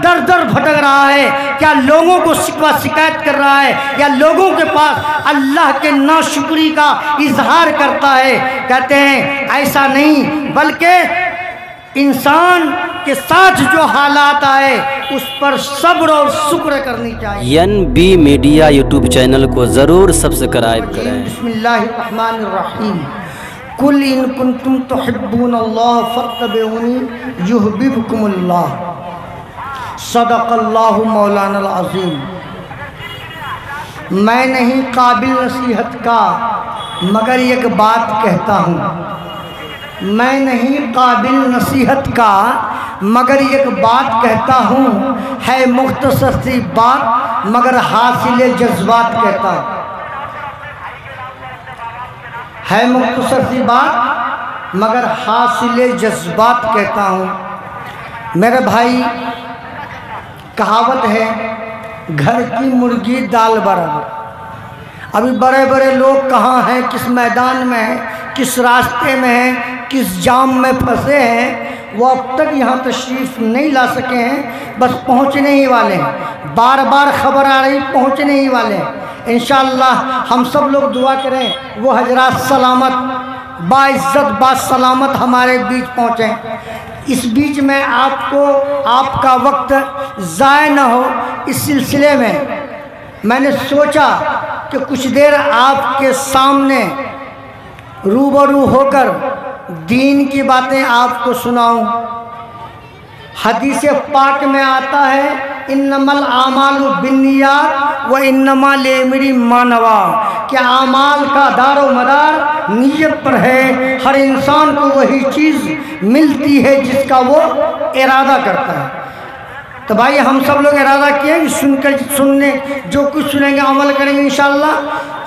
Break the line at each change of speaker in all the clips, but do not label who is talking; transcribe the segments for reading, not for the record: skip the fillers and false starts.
در در بھٹک رہا ہے؟ کیا لوگوں کو شکوہ شکایت کر رہا ہے یا لوگوں کے پاس اللہ کے ناشکری کا اظہار کرتا ہے؟ کہتے ہیں ایسا نہیں، بلکہ انسان کے ساتھ جو حالات آئے اس پر صبر اور شکر کرنی چاہیے۔
NB میڈیا یوٹیوب چینل کو ضرور سبسکرائب کریں۔
بسم اللہ الرحمن الرحیم۔ قل ان کنتم تحبون اللہ فاتبعونی یحببکم اللہ، صدق اللہ مولانا العظیم۔ میں نہیں قابل نصیحت کا مگر ایک بات کہتا ہوں، میں نہیں قابل نصیحت کا مگر ایک بات کہتا ہوں، ہے مختصر سی بات مگر حاصل جذبات کہتا ہوں، ہے مختصر سی بات مگر حاصل جذبات کہتا ہوں۔ میرے بھائی، کہاوت ہے گھر کی مرغی دال برابر۔ ابھی بڑے بڑے لوگ کہاں ہیں، کس میدان میں ہیں، کس راستے میں ہیں، کس جام میں پھنسے ہیں، وہ اب تک یہاں تشریف نہیں لا سکے ہیں، بس پہنچنے ہی والے ہیں۔ بار بار خبر آ رہی، پہنچنے ہی والے ہیں۔ انشاءاللہ ہم سب لوگ دعا کریں وہ حضرات سلامت باعزت باسلامت ہمارے بیچ پہنچیں۔ اس بیچ میں آپ کا وقت ضائع نہ ہو، اس سلسلے میں نے سوچا کہ کچھ دیر آپ کے سامنے روبرو ہو کر دین کی باتیں آپ کو سناؤں۔ حدیث پاک میں آتا ہے انما الاعمال بالنیات وانما لامرئ ما نویٰ، کہ اعمال کا دار و مدار نیت پر ہے، ہر انسان کو وہی چیز ملتی ہے جس کا وہ ارادہ کرتا ہے۔ تو بھائی ہم سب لوگ ارادہ کیے کہ سننے جو کچھ سنیں گے عمل کریں گے انشاءاللہ۔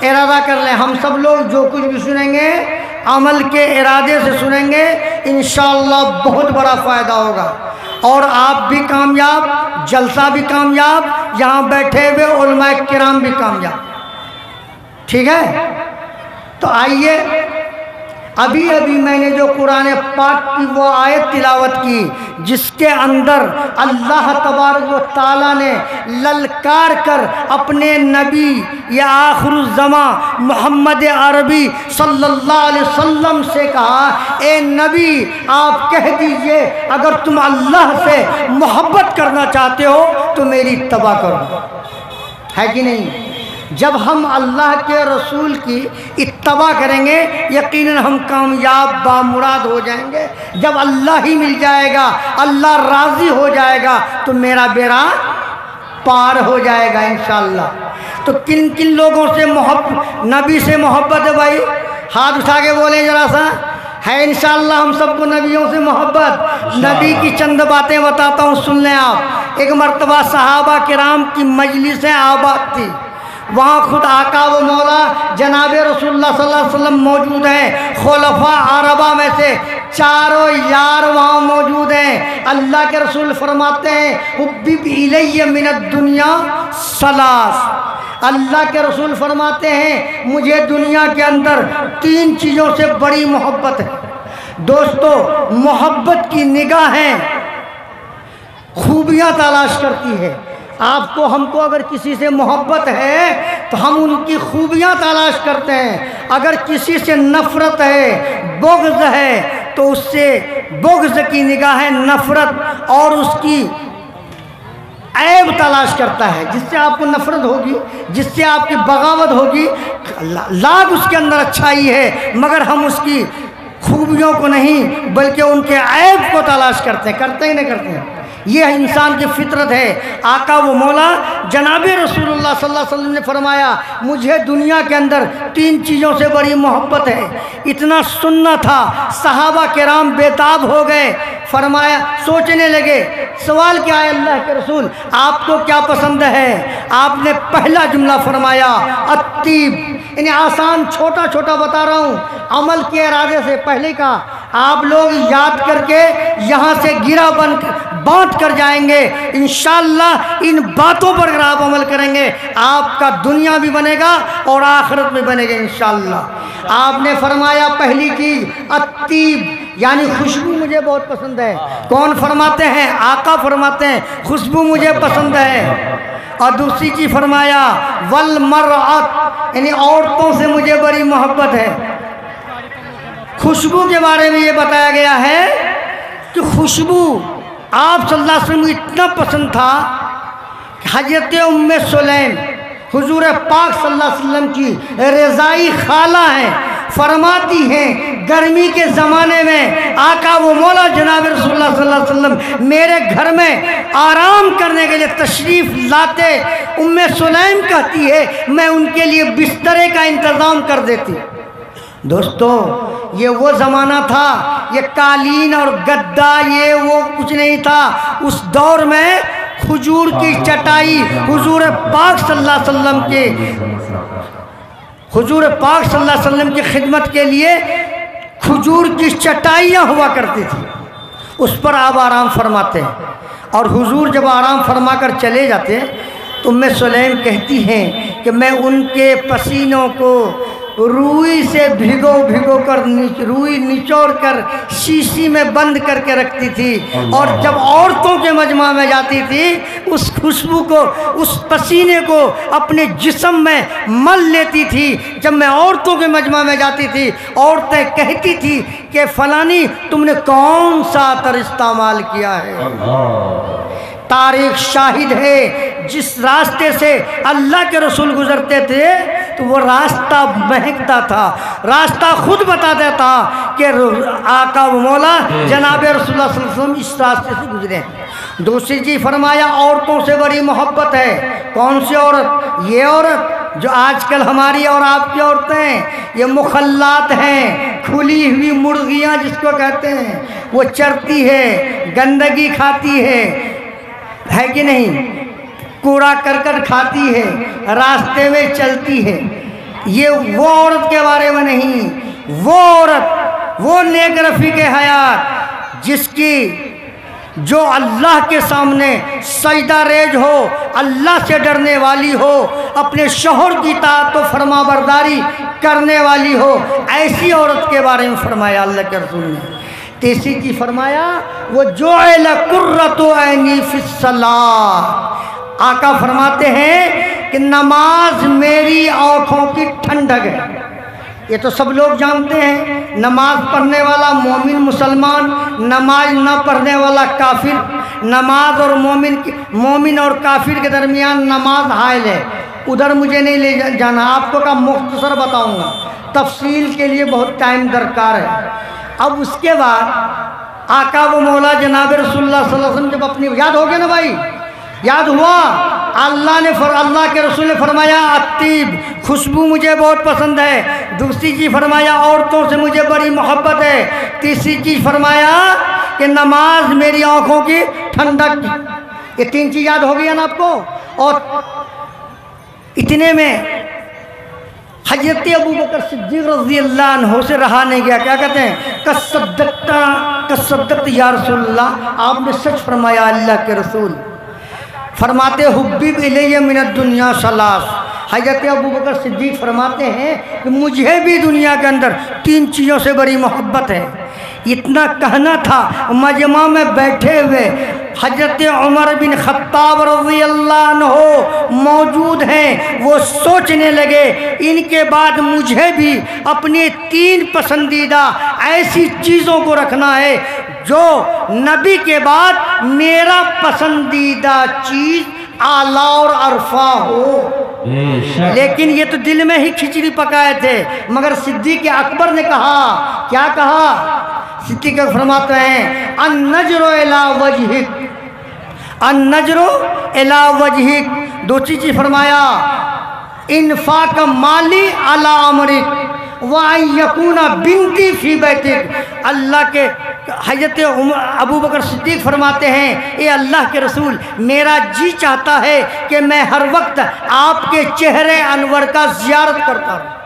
ارادہ کر لیں ہم سب لوگ جو کچھ بھی سنیں گے عمل کے ارادے سے سنیں گے، انشاءاللہ بہت بڑا فائدہ ہوگا، اور آپ بھی کامیاب، جلسہ بھی کامیاب، یہاں بیٹھے ہوئے علماء کرام بھی کامیاب۔ ٹھیک ہے؟ تو آئیے، ابھی میں نے جو قرآن پاک کی وہ آیت تلاوت کی جس کے اندر اللہ تبارک و تعالیٰ نے للکار کر اپنے نبی یا آخر الزمان محمد عربی صلی اللہ علیہ وسلم سے کہا، اے نبی آپ کہہ دیجئے اگر تم اللہ سے محبت کرنا چاہتے ہو تو میری اتباع کرو۔ ہے کہ نہیں؟ جب ہم اللہ کے رسول کی اتباع کریں گے یقیناً ہم کامیاب بامراد ہو جائیں گے۔ جب اللہ ہی مل جائے گا، اللہ راضی ہو جائے گا تو میرا بیڑا پار ہو جائے گا انشاءاللہ۔ تو کن کن لوگوں سے نبی سے محبت ہے بھائی؟ ہاتھ اٹھا کے بولیں ذرا سا۔ ہے انشاءاللہ ہم سب کو نبیوں سے محبت۔ نبی کی چند باتیں بتاتا ہوں، سن لیں آپ۔ ایک مرتبہ صحابہ کرام کی مجلس آباد تھی، وہاں خود آقا و مولا جناب رسول اللہ صلی اللہ علیہ وسلم موجود ہیں، خلفاء اربعہ میں سے چاروں یار وہاں موجود ہیں۔ اللہ کے رسول فرماتے ہیں حبب الی من الدنیا ثلاث، اللہ کے رسول فرماتے ہیں مجھے دنیا کے اندر تین چیزوں سے بڑی محبت ہے۔ دوستو، محبت کی نگاہیں خوبیاں تلاش کرتی ہے۔ آپ کو ہم کو اگر کسی سے محبت ہے تو ہم ان کی خوبیاں تلاش کرتے ہیں، اگر کسی سے نفرت ہے، بغض ہے تو اس سے بغض کی نگاہیں نفرت اور اس کی عیب تلاش کرتا ہے۔ جس سے آپ کو نفرت ہوگی، جس سے آپ کی بغاوت ہوگی، لاگ اس کے اندر اچھائی ہے مگر ہم اس کی خوبیوں کو نہیں بلکہ ان کے عیب کو تلاش کرتے ہیں۔ کرتے ہی نہیں کرتے ہیں، یہ انسان کی فطرت ہے۔ آقا و مولا جناب رسول اللہ صلی اللہ علیہ وسلم نے فرمایا مجھے دنیا کے اندر تین چیزوں سے بڑی محبت ہے۔ اتنا سننا تھا، صحابہ کرام بےتاب ہو گئے، فرمایا سوچنے لگے سوال کیا ہے اللہ کے رسول، آپ کو کیا پسند ہے؟ آپ نے پہلا جملہ فرمایا الطیب، یعنی آسان چھوٹا چھوٹا بتا رہا ہوں، عمل کے ارادے سے پہلے کا آپ لوگ یاد کر کے یہاں سے گرا بانٹ کر جائیں گے انشاءاللہ۔ ان باتوں پر اگر آپ عمل کریں گے آپ کا دنیا بھی بنے گا اور آخرت بھی بنے گا انشاءاللہ۔ آپ نے فرمایا پہلی چیز الطیب، یعنی خوشبو مجھے بہت پسند ہے۔ کون فرماتے ہیں؟ آقا فرماتے ہیں خوشبو مجھے پسند ہے۔ اور دوسری چیز فرمایا والمرأۃ، یعنی عورتوں سے مجھے بڑی محبت ہے۔ خوشبو کے بارے میں یہ بتایا گیا ہے کہ خوشبو آپ صلی اللہ علیہ وسلم اتنا پسند تھا کہ حضرت ام سلیم حضور پاک صلی اللہ علیہ وسلم کی رضائی خالہ ہیں، فرماتی ہیں گرمی کے زمانے میں آقا و مولا جناب رسول اللہ صلی اللہ علیہ وسلم میرے گھر میں آرام کرنے کے لیے تشریف لاتے، ام سلیم کہتی ہے میں ان کے لیے بسترے کا انتظام کر دیتی۔ دوستو یہ وہ زمانہ تھا، یہ قالین اور گدا یہ وہ کچھ نہیں تھا۔ اس دور میں کھجور کی چٹائی حضور پاک صلی اللہ علیہ وسلم کے حضور پاک صلی اللہ علیہ وسلم کی خدمت کے لیے کھجور کی چٹائیاں ہوا کرتی تھی، اس پر آپ آرام فرماتے ہیں۔ اور حضور جب آرام فرما کر چلے جاتے تو ام سلیم کہتی ہیں کہ میں ان کے پسینوں کو روئی سے بھگو کر روئی نچوڑ کر شیشی میں بند کر کے رکھتی تھی، اور جب عورتوں کے مجمع میں جاتی تھی اس خوشبو کو، اس پسینے کو اپنے جسم میں مل لیتی تھی۔ جب میں عورتوں کے مجمع میں جاتی تھی عورتیں کہتی تھی کہ فلانی تم نے کون سا عطر استعمال کیا ہے۔ تاریخ شاہد ہے جس راستے سے اللہ کے رسول گزرتے تھے تو وہ راستہ مہکتا تھا، راستہ خود بتاتا تھا کہ آقا و مولا جناب رسول اللہ صلی اللہ علیہ وسلم اس راستے سے گزرے۔ دوسری چیز فرمایا عورتوں سے بڑی محبت ہے۔ کون سی عورت؟ یہ عورت جو آج کل ہماری اور آپ کی عورتیں ہیں، یہ مخلات ہیں، کھلی ہوئی مرغیاں جس کو کہتے ہیں، وہ چرتی ہے، گندگی کھاتی ہے کہ نہیں، کوڑا کرکٹ کھاتی ہے، راستے میں چلتی ہے۔ یہ وہ عورت کے بارے میں نہیں، وہ عورت، وہ نیک رفیق حیات جس کی جو اللہ کے سامنے سجدہ ریز ہو، اللہ سے ڈرنے والی ہو، اپنے شوہر کی اطاعت و فرما برداری کرنے والی ہو، ایسی عورت کے بارے میں فرمایا اللہ کے رسول نے۔ تیسری چیز فرمایا وہ جعل قرۃ عینی فی الصلاۃ، آقا فرماتے ہیں کہ نماز میری آنکھوں کی ٹھنڈک ہے۔ یہ تو سب لوگ جانتے ہیں، نماز پڑھنے والا مومن مسلمان، نماز نہ پڑھنے والا کافر۔ نماز اور مومن اور کافر کے درمیان نماز حائل ہے، ادھر مجھے نہیں لے جانا، آپ کو کا مختصر بتاؤں گا، تفصیل کے لیے بہت ٹائم درکار ہے۔ اب اس کے بعد آقا و مولا جناب رسول اللہ صلی اللہ علیہ وسلم جب اپنی یاد ہو گیا نا بھائی، یاد ہوا، اللہ کے رسول نے فرمایا الطیب، خوشبو مجھے بہت پسند ہے۔ دوسری چیز فرمایا عورتوں سے مجھے بڑی محبت ہے۔ تیسری چیز فرمایا کہ نماز میری آنکھوں کی ٹھنڈک۔ یہ تین چیز یاد ہو گیا نا آپ کو۔ اور اتنے میں حضرت ابو بکر صدیق رضی اللہ عنہ سے رہا نہیں گیا، کیا کہتے ہیں کصدقت یا رسول اللہ، آپ نے سچ فرمایا اللہ کے رسول۔ فرماتے حبیب الی من الدنیا ثلاث، حضرت ابو بکر صدیق فرماتے ہیں کہ مجھے بھی دنیا کے اندر تین چیزوں سے بڑی محبت ہے۔ اتنا کہنا تھا مجمع میں بیٹھے ہوئے حضرت عمر بن خطاب رضی اللہ عنہ موجود ہیں، وہ سوچنے لگے ان کے بعد مجھے بھی اپنی تین پسندیدہ ایسی چیزوں کو رکھنا ہے جو نبی کے بعد میرا پسندیدہ چیز اعلیٰ اور عرفہ ہو۔ لیکن یہ تو دل میں ہی کھچڑی پکائے تھے، مگر صدیق اکبر نے کہا، کیا کہا؟ صدیق اکبر فرماتے ہیں النظر الی وجہک، النظر الی وجہک۔ دوسری چیز فرمایا انفاق مالی علی امرک وان یکون بنتی فی بیتک۔ اللہ کے حضرت ابو بکر صدیق فرماتے ہیں اے اللہ کے رسول، میرا جی چاہتا ہے کہ میں ہر وقت آپ کے چہرے انور کا زیارت کرتا ہوں۔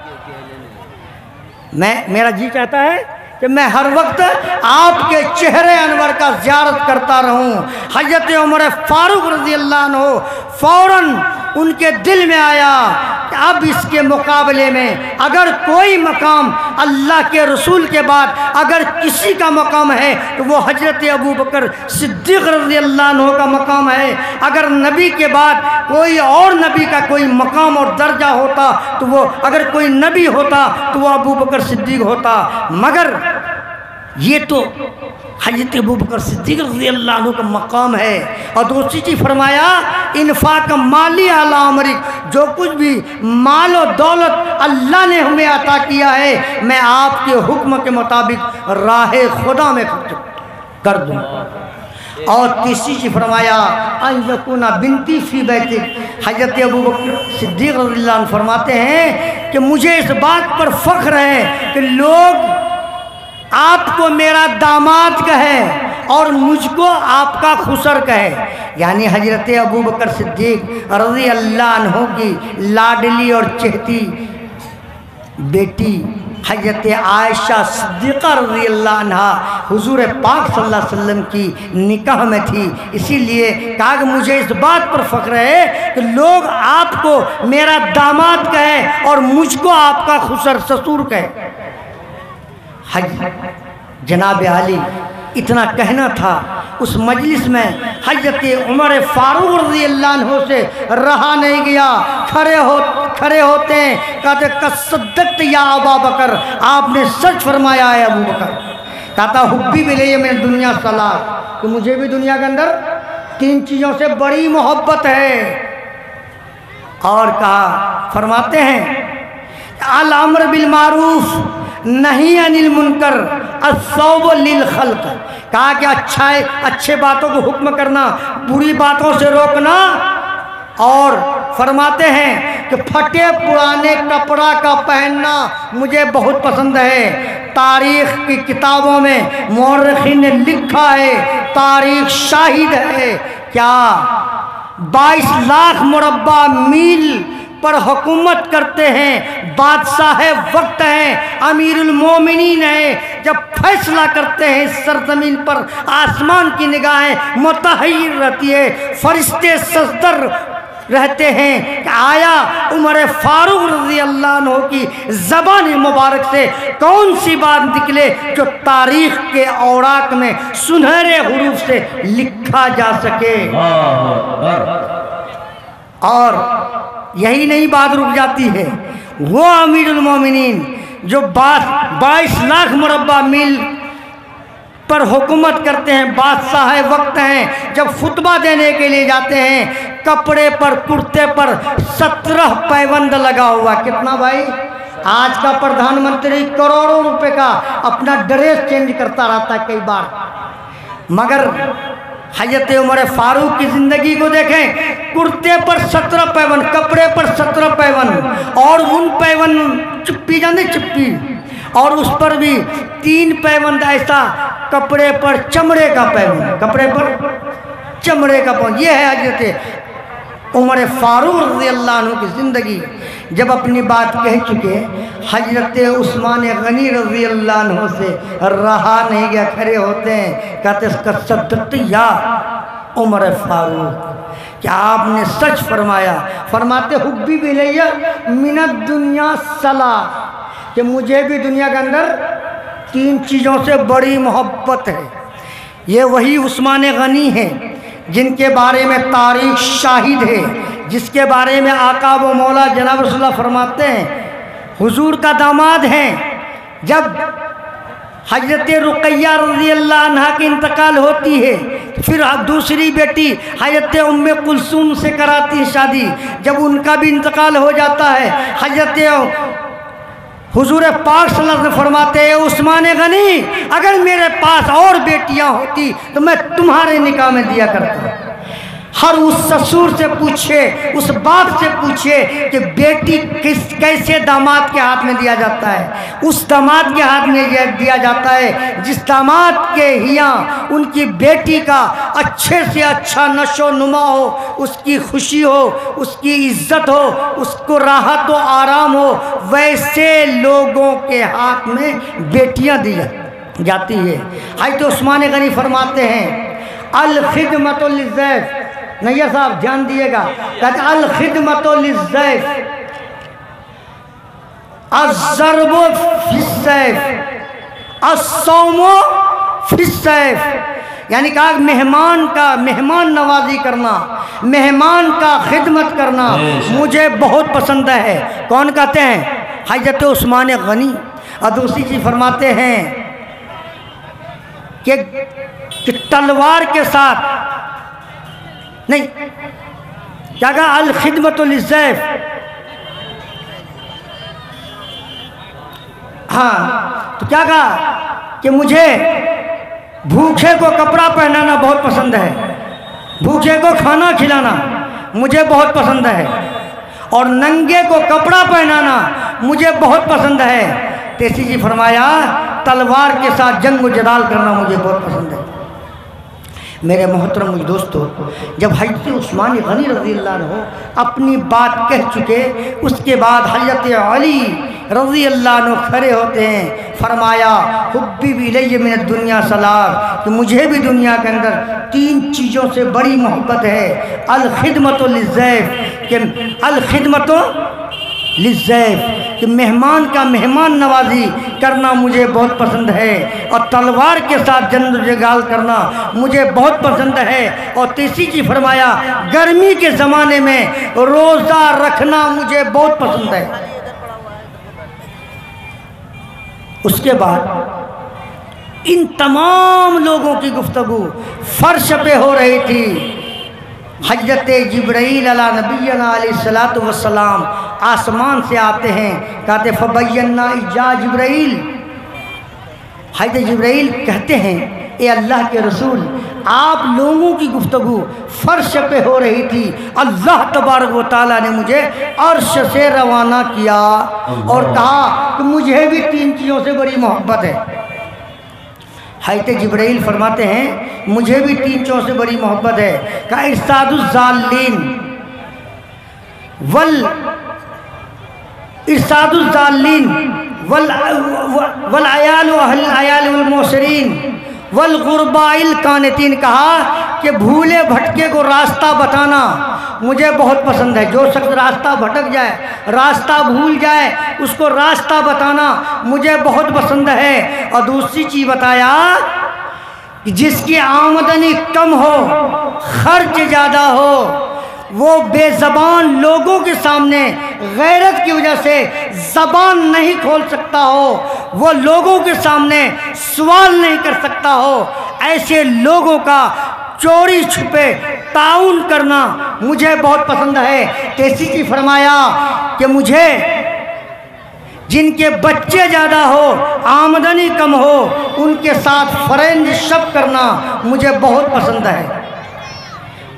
میرا جی چاہتا ہے کہ میں ہر وقت آپ کے چہرے انور کا زیارت کرتا رہوں۔ حضرت عمر فاروق رضی اللہ عنہ فوراً ان کے دل میں آیا کہ اب اس کے مقابلے میں اگر کوئی مقام اللہ کے رسول کے بعد اگر کسی کا مقام ہے تو وہ حضرت ابوبکر صدیق رضی اللہ عنہ کا مقام ہے۔ اگر نبی کے بعد کوئی اور نبی کا کوئی مقام اور درجہ ہوتا تو وہ اگر کوئی نبی ہوتا تو وہ ابوبکر صدیق ہوتا، مگر یہ تو حضرت ابوبکر صدیق رضی اللہ عنہ کا مقام ہے۔ اور دوسری چیز فرمایا انفاق مالی علی امرک، جو کچھ بھی مال و دولت اللہ نے ہمیں عطا کیا ہے میں آپ کے حکم کے مطابق راہ خدا میں خرچ کر دوں۔ اور تیسری چیز فرمایا ان یکون بنتی فی بیتک، حضرت ابوبکر صدیق رضی اللہ عنہ فرماتے ہیں کہ مجھے اس بات پر فخر ہے کہ لوگ آپ کو میرا داماد کہے اور مجھ کو آپ کا خسر کہے، یعنی حضرت ابوبکر صدیق رضی اللہ عنہ کی لاڈلی اور چہتی بیٹی حضرت عائشہ صدیقہ رضی اللہ عنہ حضور پاک صلی اللہ علیہ وسلم کی نکاح میں تھی، اسی لیے کہا کہ مجھے اس بات پر فخر ہے کہ لوگ آپ کو میرا داماد کہے اور مجھ کو آپ کا خسر سسور کہے۔ جناب علی اتنا کہنا تھا، اس مجلس میں حضرت عمر فاروق رضی اللہ عنہ سے رہا نہیں گیا، کھڑے ہوتے ہیں، کہتے قد صدقت یا ابا بکر، آپ نے سچ فرمایا ہے ابو بکر۔ کہتا حبی بھی میں دنیا صلاح، کہ مجھے بھی دنیا کے اندر تین چیزوں سے بڑی محبت ہے۔ اور کہا فرماتے ہیں الامر بالمعروف نہیں عن المنکر الصوب للخلق، کہا کہ اچھے باتوں کو حکم کرنا، بری باتوں سے روکنا، اور فرماتے ہیں کہ پھٹے پرانے کپڑا کا پہننا مجھے بہت پسند ہے۔ تاریخ کی کتابوں میں مورخین نے لکھا ہے، تاریخ شاہد ہے، کیا 22 لاکھ مربع میل پر حکومت کرتے ہیں، بادشاہ وقت ہیں، امیر المومنین ہیں، جب فیصلہ کرتے ہیں اس سرزمین پر آسمان کی نگاہیں متحیر رہتی ہے، فرشتے سجدر رہتے ہیں کہ آیا عمر فاروق رضی اللہ عنہ کی زبان مبارک سے کون سی بات نکلے جو تاریخ کے اوراق میں سنہرے حروف سے لکھا جا سکے۔ اور یہی نہیں بات رک جاتی ہے، وہ امیر المومنین جو 22 لاکھ مربع میل پر حکومت کرتے ہیں، بادشاہ وقت ہیں، جب خطبہ دینے کے لیے جاتے ہیں کپڑے پر کرتے پر 17 پیوند لگا ہوا۔ کتنا بھائی؟ آج کا پردھان منتری کروڑوں روپے کا اپنا ڈریس چینج کرتا رہتا ہے کئی بار، مگر حضرت عمر فاروق کی زندگی کو دیکھیں، کرتے پر 17 پیوند، کپڑے پر 17 پیوند، اور ان پیوند چپی جانے چپی، اور اس پر بھی 3 پیوند ایسا کپڑے پر چمڑے کا پیوند، کپڑے پر چمڑے کا پیوند۔ یہ ہے حضرت عمر فاروق رضی اللہ عنہ کی زندگی۔ جب اپنی بات کہہ چکے، حضرت عثمان غنی رضی اللہ عنہ سے رہا نہیں گیا، کھڑے ہوتے ہیں، کہتے قد صدقت یا عمر فاروق، کہ آپ نے سچ فرمایا۔ فرماتے حبی بھی من الدنیا صلاح، کہ مجھے بھی دنیا کے اندر 3 چیزوں سے بڑی محبت ہے۔ یہ وہی عثمان غنی ہیں جن کے بارے میں تاریخ شاہد ہے، جس کے بارے میں آقا و مولا جناب رسول اللہ فرماتے ہیں حضور کا داماد ہیں۔ جب حضرت رقیہ رضی اللہ عنہ کی انتقال ہوتی ہے، پھر دوسری بیٹی حضرت ام کلثوم سے کراتی ہے شادی، جب ان کا بھی انتقال ہو جاتا ہے، حضرت حضور پاک صلی اللہ علیہ وسلم فرماتے ہیں عثمان غنی اگر میرے پاس اور بیٹیاں ہوتی تو میں تمہارے نکاح میں دیا کرتا۔ ہر اس سسور سے پوچھے، اس باپ سے پوچھے کہ بیٹی کیسے داماد کے ہاتھ میں دیا جاتا ہے، اس داماد کے ہاتھ میں دیا جاتا ہے جس داماد کے ہیاں ان کی بیٹی کا اچھے سے اچھا نشو و نما ہو، اس کی خوشی ہو، اس کی عزت ہو، اس کو راحت و آرام ہو، ویسے لوگوں کے ہاتھ میں بیٹیاں دی جاتی ہے۔ حضرت عثمان غنی فرماتے ہیں الخدمت للضیف، نیا صاحب دھیان دیے گا، کہتے الخدمت للضیف، الضرب فی السیف الصوم فی السیف، یعنی کہا مہمان نوازی کرنا، مہمان کا خدمت کرنا مجھے بہت پسند ہے۔ کون کہتے ہیں؟ حضرت عثمان غنی۔ اور دوسری چیز فرماتے ہیں کہ تلوار کے ساتھ نہیں، کیا کہا؟ الخدمت للضیف، ہاں تو کیا کہا کہ مجھے بھوکے کو کپڑا پہنانا بہت پسند ہے، بھوکے کو کھانا کھلانا مجھے بہت پسند ہے، اور ننگے کو کپڑا پہنانا مجھے بہت پسند ہے۔ تیسری جی فرمایا تلوار کے ساتھ جنگ و جدال کرنا مجھے بہت پسند ہے۔ میرے محترم مجھ دوستو، جب حضرت عثمان غنی رضی اللہ عنہ اپنی بات کہہ چکے، اس کے بعد حضرت علی رضی اللہ عنہ کھڑے ہوتے ہیں، فرمایا حبیب الی من الدنیا ثلاث، کہ مجھے بھی دنیا کے اندر تین چیزوں سے بڑی محبت ہے۔ الخدمت للضیف، کہ الخدمت للضیف، کہ مہمان کا مہمان نوازی کرنا مجھے بہت پسند ہے، اور تلوار کے ساتھ جنگ و جدال کرنا مجھے بہت پسند ہے۔ اور تیسری چیز فرمایا گرمی کے زمانے میں روزہ رکھنا مجھے بہت پسند ہے۔ اس کے بعد ان تمام لوگوں کی گفتگو فرش پہ ہو رہی تھی۔ حضرت جبرائیل علی نبینا علیہ الصلوۃ والسلام آسمان سے آتے ہیں، کہتے فبینا جا جبرائیل، حضرت جبرائیل کہتے ہیں اے اللہ کے رسول، آپ لوگوں کی گفتگو فرش پہ ہو رہی تھی، اللہ تبارک و تعالیٰ نے مجھے عرش سے روانہ کیا اور کہا کہ مجھے بھی تین چیزوں سے بڑی محبت ہے۔ حضرت جبرائیل فرماتے ہیں مجھے بھی تین چیزوں سے بڑی محبت ہے، کہ ارشاد الضالین ارشاد الضالین والعیال واہل العیال والمعسرین والغرباء القانتین، کہا کہ بھولے بھٹکے کو راستہ بتانا مجھے بہت پسند ہے۔ جو شخص راستہ بھٹک جائے، راستہ بھول جائے، اس کو راستہ بتانا مجھے بہت پسند ہے۔ اور دوسری چیز بتایا کہ جس کی آمدنی کم ہو، خرچ زیادہ ہو، وہ بے زبان لوگوں کے سامنے غیرت کی وجہ سے زبان نہیں کھول سکتا ہو، وہ لوگوں کے سامنے سوال نہیں کر سکتا ہو، ایسے لوگوں کا چوری چھپے تعاون کرنا مجھے بہت پسند ہے۔ تیسری چیز فرمایا کہ مجھے جن کے بچے زیادہ ہو، آمدنی کم ہو، ان کے ساتھ فرینڈ شپ کرنا مجھے بہت پسند ہے۔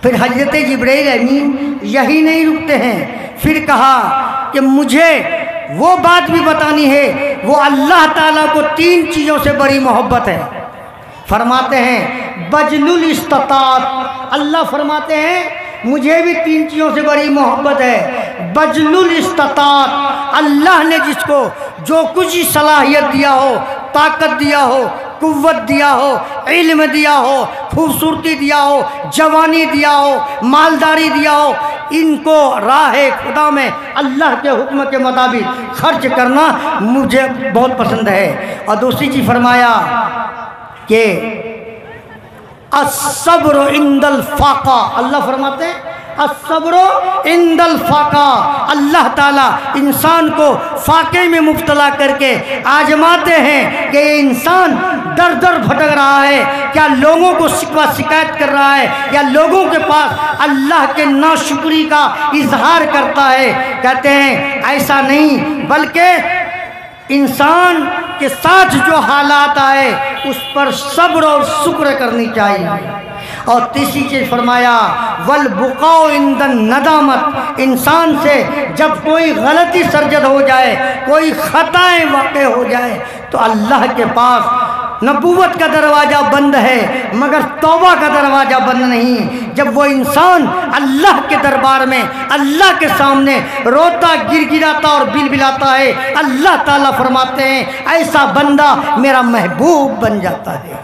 پھر حضرت جبرائیل امین یہی نہیں رکتے ہیں، پھر کہا کہ مجھے وہ بات بھی بتانی ہے، وہ اللہ تعالیٰ کو تین چیزوں سے بڑی محبت ہے۔ فرماتے ہیں بذل الاستطاعت، اللہ فرماتے ہیں مجھے بھی تین چیزوں سے بڑی محبت ہے۔ بذل الاستطاعت، اللہ نے جس کو جو کچھ صلاحیت دیا ہو، طاقت دیا ہو، قوت دیا ہو، علم دیا ہو، خوبصورتی دیا ہو، جوانی دیا ہو، مالداری دیا ہو، ان کو راہ خدا میں اللہ کے حکم کے مطابق خرچ کرنا مجھے بہت پسند ہے۔ اور دوسری چیز فرمایا کہ الصبر عند الفاقہ، اللہ فرماتے ہیں الصبر عند الفاقہ، اللہ تعالیٰ انسان کو فاقے میں مبتلا کر کے آزماتے ہیں کہ یہ انسان در در بھٹک رہا ہے، کیا لوگوں کو شکوہ شکایت کر رہا ہے، یا لوگوں کے پاس اللہ کے ناشکری کا اظہار کرتا ہے۔ کہتے ہیں ایسا نہیں، بلکہ انسان کے ساتھ جو حالات آئے اس پر صبر اور شکر کرنی چاہیے۔ اور تیسری چیز فرمایا والبقاء عند الندامت، انسان سے جب کوئی غلطی سرزد ہو جائے، کوئی خطائیں واقع ہو جائے، تو اللہ کے پاس نبوت کا دروازہ بند ہے مگر توبہ کا دروازہ بند نہیں۔ جب وہ انسان اللہ کے دربار میں اللہ کے سامنے روتا گر گراتا اور بل بلاتا ہے، اللہ تعالیٰ فرماتے ہیں ایسا بندہ میرا محبوب بن جاتا ہے۔